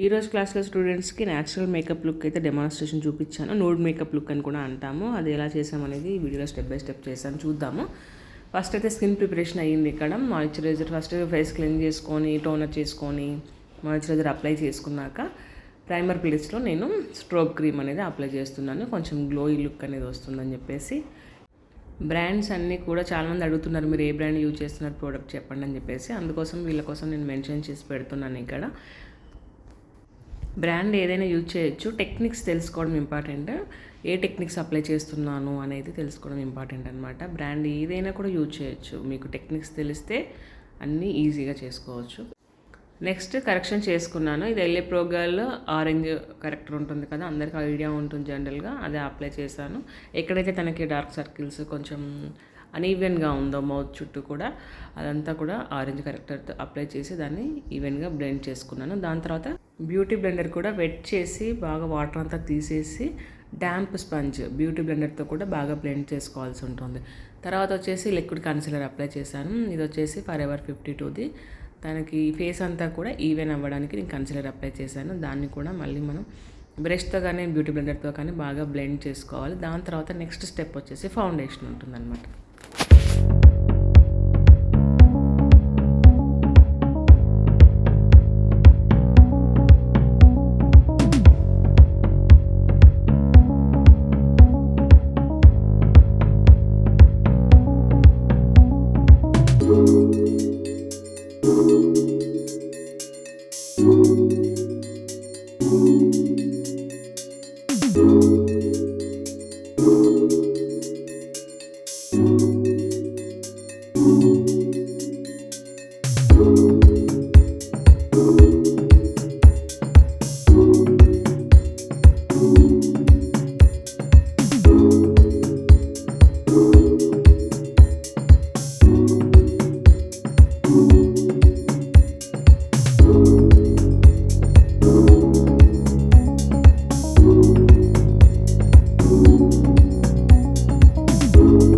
ఈరోజు క్లాస్లో స్టూడెంట్స్కి న్యాచురల్ మేకప్ లుక్ అయితే డెమాన్స్ట్రేషన్ చూపించాను. నూడ్ మేకప్ లుక్ అని కూడా అంటాము. అది ఎలా చేసామనేది ఈ వీడియోలో స్టెప్ బై స్టెప్ చేసాను, చూద్దాము. ఫస్ట్ అయితే స్కిన్ ప్రిపరేషన్ అయ్యింది. ఇక్కడ మాయిశ్చరైజర్ ఫస్ట్ ఫేస్ క్లీన్ చేసుకొని, టోనర్ చేసుకొని, మాయిశ్చరైజర్ అప్లై చేసుకున్నాక ప్రైమర్ ప్లేస్లో నేను స్ట్రోక్ క్రీమ్ అనేది అప్లై చేస్తున్నాను. కొంచెం గ్లోయి లుక్ అనేది వస్తుందని చెప్పేసి. బ్రాండ్స్ అన్నీ కూడా చాలామంది అడుగుతున్నారు, మీరు ఏ బ్రాండ్ యూజ్ చేస్తున్నారు, ప్రోడక్ట్ చెప్పండి అని చెప్పేసి. అందుకోసం వీళ్ళ కోసం నేను మెన్షన్ చేసి పెడుతున్నాను. ఇక్కడ బ్రాండ్ ఏదైనా యూజ్ చేయొచ్చు, టెక్నిక్స్ తెలుసుకోవడం ఇంపార్టెంట్. ఏ టెక్నిక్స్ అప్లై చేస్తున్నాను అనేది తెలుసుకోవడం ఇంపార్టెంట్ అనమాట. బ్రాండ్ ఏదైనా కూడా యూజ్ చేయొచ్చు, మీకు టెక్నిక్స్ తెలిస్తే అన్నీ ఈజీగా చేసుకోవచ్చు. నెక్స్ట్ కరెక్షన్ చేసుకున్నాను. ఇది LA pro girl orange corrector ఉంటుంది కదా, అందరికీ ఐడియా ఉంటుంది జనరల్గా, అదే అప్లై చేశాను. ఎక్కడైతే తనకి డార్క్ సర్కిల్స్ కొంచెం అన్ఈవెన్గా ఉందో మౌత్ చుట్టూ కూడా, అదంతా కూడా ఆరెంజ్ కరెక్టర్తో అప్లై చేసి దాన్ని ఈవెన్గా బ్లెండ్ చేసుకున్నాను. దాని తర్వాత బ్యూటీ బ్లెండర్ కూడా వెట్ చేసి బాగా వాటర్ అంతా తీసేసి డ్యాంప్ స్పంజ్ బ్యూటీ బ్లెండర్తో కూడా బాగా బ్లెండ్ చేసుకోవాల్సి ఉంటుంది. తర్వాత వచ్చేసి లిక్విడ్ కన్సిలర్ అప్లై చేశాను. ఇది వచ్చేసి ఫరెవర్ 52ది. దానికి ఫేస్ అంతా కూడా ఈవెన్ అవ్వడానికి నేను కన్సిలర్ అప్లై చేశాను. దాన్ని కూడా మళ్ళీ మనం బ్రష్తో కానీ బ్యూటీ బ్లెండర్తో కానీ బాగా బ్లెండ్ చేసుకోవాలి. దాని తర్వాత నెక్స్ట్ స్టెప్ వచ్చేసి ఫౌండేషన్ ఉంటుందన్నమాట.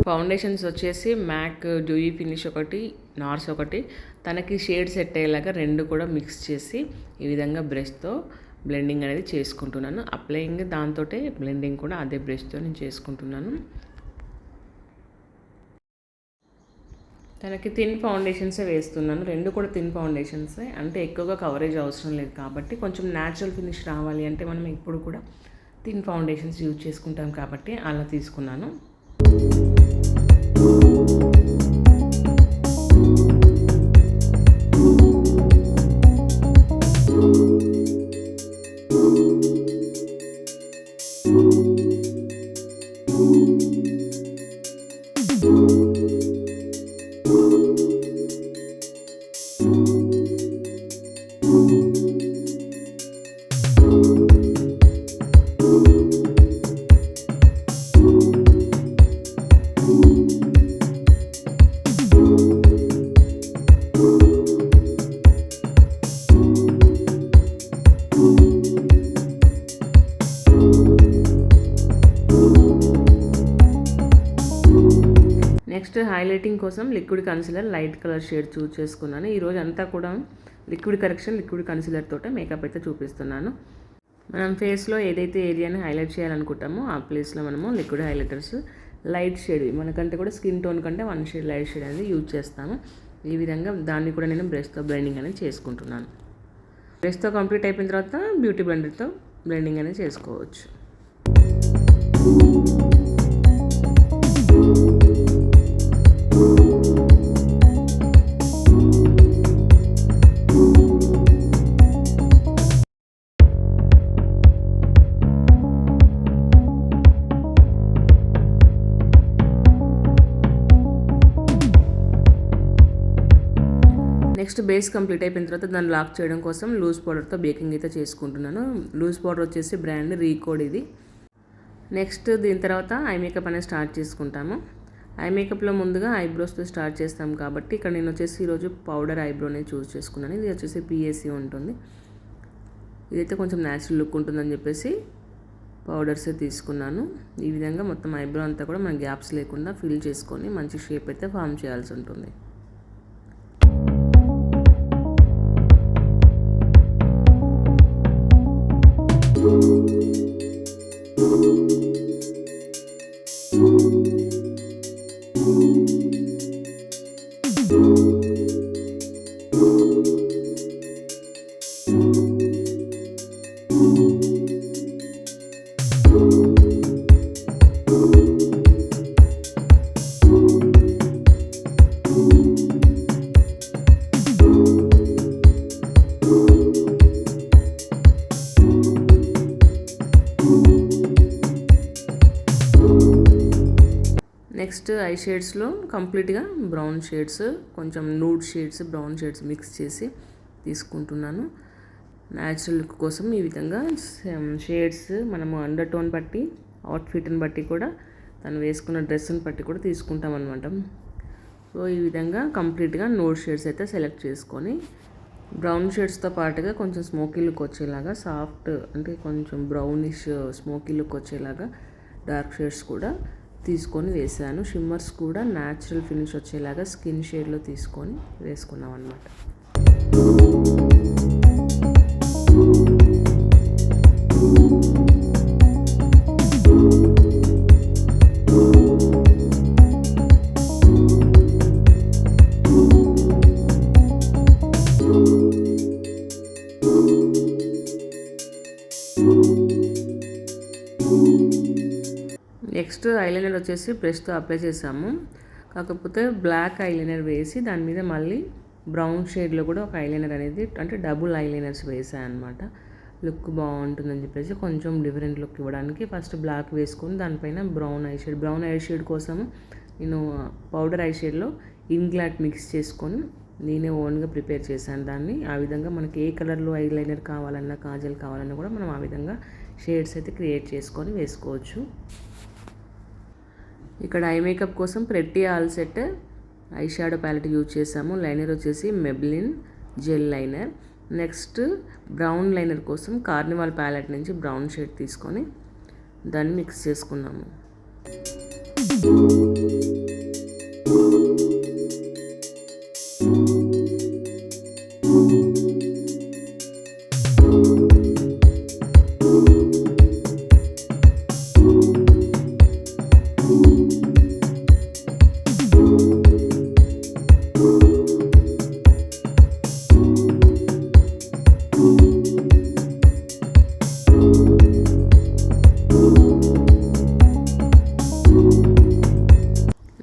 ఫౌండేషన్స్ వచ్చేసి మ్యాక్ డ్యూయి ఫినిష్ ఒకటి, నార్స్ ఒకటి. తనకి షేడ్ సెట్ అయ్యేలాగా రెండు కూడా మిక్స్ చేసి ఈ విధంగా బ్రష్తో బ్లెండింగ్ అనేది చేసుకుంటున్నాను. అప్లయింగ్ దాంతో బ్లెండింగ్ కూడా అదే బ్రష్తో నేను చేసుకుంటున్నాను. తనకి థిన్ ఫౌండేషన్సే వేస్తున్నాను. రెండు కూడా థిన్ ఫౌండేషన్సే, అంటే ఎక్కువగా కవరేజ్ అవసరం లేదు కాబట్టి. కొంచెం న్యాచురల్ ఫినిష్ రావాలి అంటే మనం ఇప్పుడు కూడా థిన్ ఫౌండేషన్స్ యూజ్ చేసుకుంటాం కాబట్టి అలా తీసుకున్నాను. నెక్స్ట్ హైలైటింగ్ కోసం liquid concealer light colour shade choose చేసుకున్నాను. ఈరోజు అంతా కూడా లిక్విడ్ కరెక్షన్, లిక్విడ్ కన్సిలర్ తోట మేకప్ అయితే చూపిస్తున్నాను. మనం ఫేస్లో ఏదైతే ఏరియాని హైలైట్ చేయాలనుకుంటామో ఆ ప్లేస్లో మనము లిక్విడ్ హైలైటర్స్ లైట్ షేడ్, మనకంటే కూడా స్కిన్ టోన్ కంటే 1 షేడ్ లైట్ షేడ్ అనేది యూజ్ చేస్తాము. ఈ విధంగా దాన్ని కూడా నేను బ్రష్తో బ్లెండింగ్ అనేది చేసుకుంటున్నాను. బ్రష్తో కంప్లీట్ అయిపోయిన తర్వాత బ్యూటీ బ్లెండర్తో బ్లెండింగ్ అనేది చేసుకోవచ్చు. నెక్స్ట్ బేస్ కంప్లీట్ అయిపోయిన తర్వాత దాన్ని లాక్ చేయడం కోసం లూజ్ పౌడర్తో బేకింగ్ అయితే చేసుకుంటున్నాను. లూజ్ పౌడర్ వచ్చేసి బ్రాండ్ రీకోడ్ ఇది. నెక్స్ట్ దీని తర్వాత ఐ మేకప్ అనేది స్టార్ట్ చేసుకుంటాము. ఐ మేకప్లో ముందుగా ఐబ్రోస్తో స్టార్ట్ చేస్తాం కాబట్టి ఇక్కడ నేను వచ్చేసి ఈరోజు పౌడర్ ఐబ్రోనే చూస్ చేసుకున్నాను. ఇది వచ్చేసి పిఎస్సి ఉంటుంది. ఇదైతే కొంచెం న్యాచురల్ లుక్ ఉంటుందని చెప్పేసి పౌడర్సే తీసుకున్నాను. ఈ విధంగా మొత్తం ఐబ్రో అంతా కూడా మన గ్యాప్స్ లేకుండా ఫిల్ చేసుకొని మంచి షేప్ అయితే ఫామ్ చేయాల్సి ఉంటుంది. నెక్స్ట్ ఐ షేడ్స్లో కంప్లీట్గా బ్రౌన్ షేడ్స్, కొంచెం nude shades, brown shades mix చేసి తీసుకుంటున్నాను. న్యాచురల్ లుక్ కోసం ఈ విధంగా షేడ్స్ మనము అండర్ టోన్ బట్టి, అవుట్ఫిట్ని బట్టి కూడా, తను వేసుకున్న డ్రెస్ని బట్టి కూడా తీసుకుంటాం అనమాట. సో ఈ విధంగా కంప్లీట్గా నోడ్ షేడ్స్ అయితే సెలెక్ట్ చేసుకొని, బ్రౌన్ షేడ్స్తో పాటుగా కొంచెం స్మోకీ లుక్ వచ్చేలాగా, సాఫ్ట్ అంటే కొంచెం బ్రౌనిష్ స్మోకీ లుక్ వచ్చేలాగా డార్క్ షేడ్స్ కూడా తీసుకొని వేసాను. షిమ్మర్స్ కూడా న్యాచురల్ ఫినిష్ వచ్చేలాగా స్కిన్ షేడ్లో తీసుకొని వేసుకున్నాం అన్నమాట. నెక్స్ట్ ఐలైనర్ వచ్చేసి బ్రష్తో అప్లై చేసాము. కాకపోతే బ్లాక్ ఐలైనర్ వేసి దాని మీద మళ్ళీ బ్రౌన్ షేడ్లో కూడా ఒక ఐలైనర్ అనేది, అంటే డబుల్ ఐలైనర్స్ వేసాను అనమాట. లుక్ బాగుంటుందని చెప్పేసి కొంచెం డిఫరెంట్ లుక్ ఇవ్వడానికి ఫస్ట్ బ్లాక్ వేసుకొని దానిపైన బ్రౌన్ ఐ షేడ్ కోసం నేను పౌడర్ ఐ షేడ్లో ఇంగ్లాట్ మిక్స్ చేసుకొని నేనే ఓన్గా ప్రిపేర్ చేశాను దాన్ని. ఆ విధంగా మనకి ఏ కలర్లో ఐలైనర్ కావాలన్నా, కాజల్ కావాలన్నా కూడా మనం ఆ విధంగా షేడ్స్ అయితే క్రియేట్ చేసుకొని వేసుకోవచ్చు. ఇక్కడ ఐ మేకప్ కోసం pretty all set eye shadow palette use చేసాము. లైనర్ వచ్చేసి Maybelline gel liner. Next brown liner కోసం కార్నివాల్ ప్యాలెట్ నుంచి బ్రౌన్ షేడ్ తీసుకొని దాన్ని మిక్స్ చేసుకున్నాము.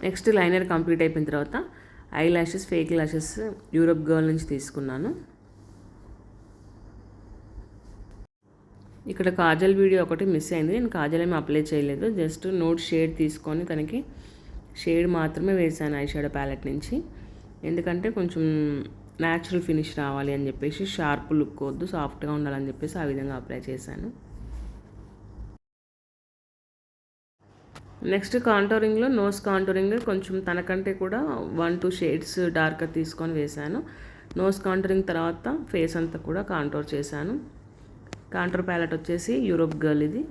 నెక్స్ట్ లైనర్ కంప్లీట్ అయిపోయిన తర్వాత eyelashes, fake lashes Europe girl నుంచి తీసుకున్నాను. ఇక్కడ కాజల్ వీడియో ఒకటి మిస్ అయింది. నేను కాజల్ ఏమి అప్లై చేయలేదు, జస్ట్ నోట్ షేడ్ తీసుకొని తనకి షేడ్ మాత్రమే వేసాను ఐ షాడో ప్యాలెట్ నుంచి. ఎందుకంటే కొంచెం న్యాచురల్ ఫినిష్ రావాలి అని చెప్పేసి, షార్ప్ లుక్ వద్దు, సాఫ్ట్గా ఉండాలని చెప్పేసి ఆ విధంగా అప్లై చేశాను. నెక్స్ట్ కాంటోరింగ్లో నోస్ కాంటోరింగ్ కొంచెం తనకంటే కూడా 1-2 షేడ్స్ డార్కర్ తీసుకొని వేశాను. నోస్ కాంటోరింగ్ తర్వాత ఫేస్ అంతా కూడా కాంటోర్ చేశాను. కాంటోర్ ప్యాలెట్ వచ్చేసి యూరోప్ గర్ల్ ఇది.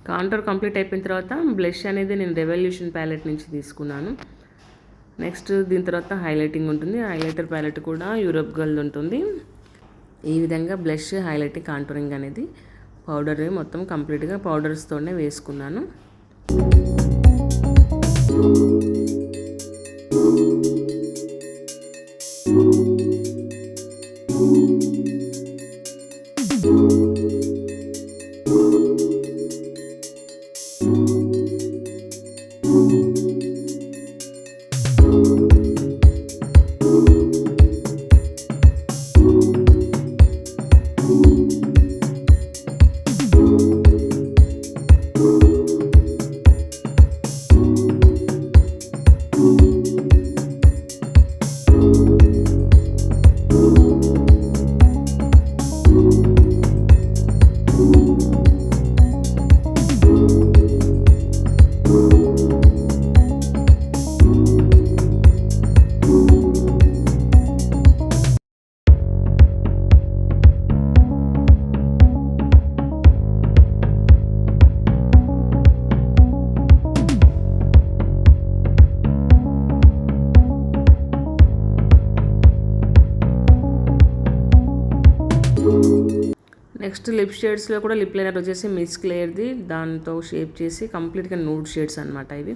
కాంటోర్ కంప్లీట్ అయిపోయిన తర్వాత బ్లష్ అనేది నేను రెవల్యూషన్ ప్యాలెట్ నుంచి తీసుకున్నాను. నెక్స్ట్ దీని తర్వాత హైలైటింగ్ ఉంటుంది. హైలైటర్ ప్యాలెట్ కూడా యూరోప్ గర్ల్ ఉంటుంది. ఈ విధంగా బ్లష్, హైలైటింగ్, కాంటోరింగ్ అనేది పౌడర్ మొత్తం కంప్లీట్గా పౌడర్స్తోనే వేసుకున్నాను. నెక్స్ట్ లిప్ షేడ్స్లో కూడా లిప్ లైనర్ వచ్చేసి మిస్ క్లియర్ది, దాంతో షేప్ చేసి కంప్లీట్గా నూడ్ షేడ్స్ అనమాట ఇవి.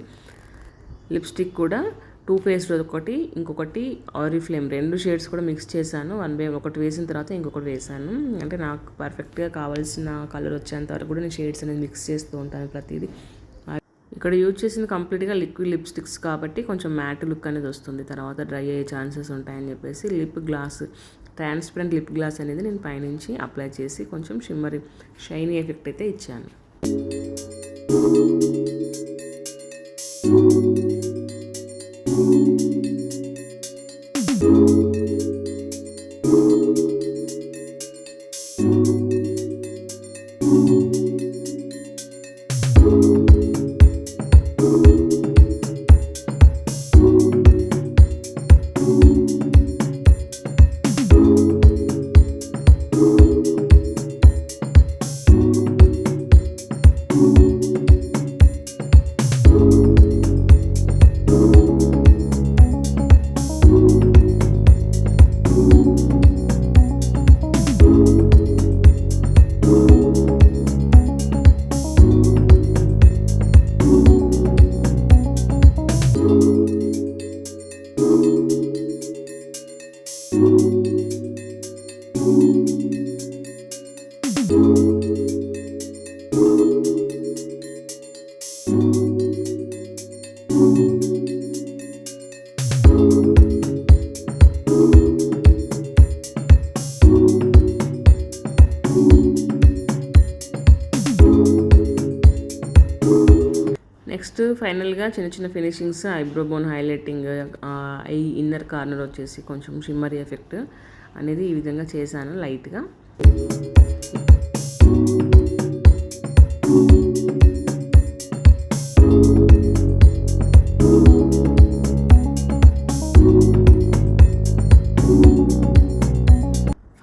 లిప్స్టిక్ కూడా టూ ఫేస్డ్ ఒకటి, ఇంకొకటి ఆరిఫ్లేమ్, 2 షేడ్స్ కూడా మిక్స్ చేశాను. ఒకటి వేసిన తర్వాత ఇంకొకటి వేసాను. అంటే నాకు పర్ఫెక్ట్గా కావాల్సిన కలర్ వచ్చేంత వరకు కూడా నేను షేడ్స్ అనేది మిక్స్ చేస్తూ ఉంటాను ప్రతిదీ. ఇక్కడ యూజ్ చేసింది కంప్లీట్గా లిక్విడ్ లిప్స్టిక్స్ కాబట్టి కొంచెం మ్యాట్ లుక్ అనేది వస్తుంది, తర్వాత డ్రై అయ్యే ఛాన్సెస్ ఉంటాయని చెప్పేసి lip gloss, transparent lip gloss అనేది నేను పైనుంచి అప్లై చేసి కొంచెం షిమ్మరీ షైనీ ఎఫెక్ట్ అయితే ఇచ్చాను. నెక్స్ట్ ఫైనల్గా చిన్న చిన్న finishings, eyebrow bone highlighting, I inner corner వచ్చేసి కొంచెం షిమ్మరీ ఎఫెక్ట్ అనేది ఈ విధంగా చేశాను లైట్గా.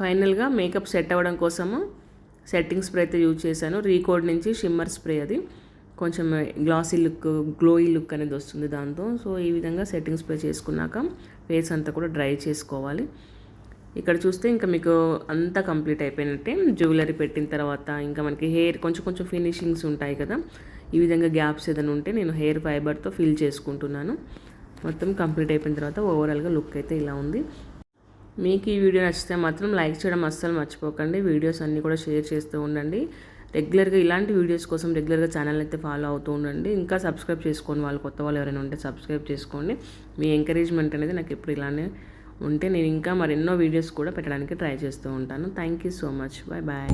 ఫైనల్గా మేకప్ సెట్ అవ్వడం కోసము సెట్టింగ్ స్ప్రే అయితే యూజ్ చేశాను. రీకోడ్ నుంచి షిమ్మర్ స్ప్రే, అది కొంచెం గ్లాసీ లుక్, గ్లోయీ లుక్ అనేది వస్తుంది దాంతో. సో ఈ విధంగా సెట్టింగ్ స్ప్రే చేసుకున్నాక ఫేస్ అంతా కూడా డ్రై చేసుకోవాలి. ఇక్కడ చూస్తే ఇంకా మీకు అంతా కంప్లీట్ అయిపోయినట్టే. జ్యువెలరీ పెట్టిన తర్వాత ఇంకా మనకి హెయిర్ కొంచెం కొంచెం ఫినిషింగ్స్ ఉంటాయి కదా, ఈ విధంగా గ్యాప్స్ ఏదైనా ఉంటే నేను హెయిర్ ఫైబర్తో ఫిల్ చేసుకుంటున్నాను. మొత్తం కంప్లీట్ అయిపోయిన తర్వాత ఓవరాల్గా లుక్ అయితే ఇలా ఉంది. మీకు ఈ వీడియో నచ్చితే మాత్రం లైక్ చేయడం అస్సలు మర్చిపోకండి. వీడియోస్ అన్నీ కూడా షేర్ చేస్తూ ఉండండి. రెగ్యులర్గా ఇలాంటి వీడియోస్ కోసం రెగ్యులర్గా ఛానల్ అయితే ఫాలో అవుతూ ఉండండి. ఇంకా సబ్స్క్రైబ్ చేసుకోండి, వాళ్ళు కొత్త వాళ్ళు ఎవరైనా ఉంటే సబ్స్క్రైబ్ చేసుకోండి. మీ ఎంకరేజ్మెంట్ అనేది నాకు ఎప్పుడు ఇలానే ఉంటే నేను ఇంకా మరెన్నో వీడియోస్ కూడా పెట్టడానికి ట్రై చేస్తూ ఉంటాను. Thank you so much. Bye bye.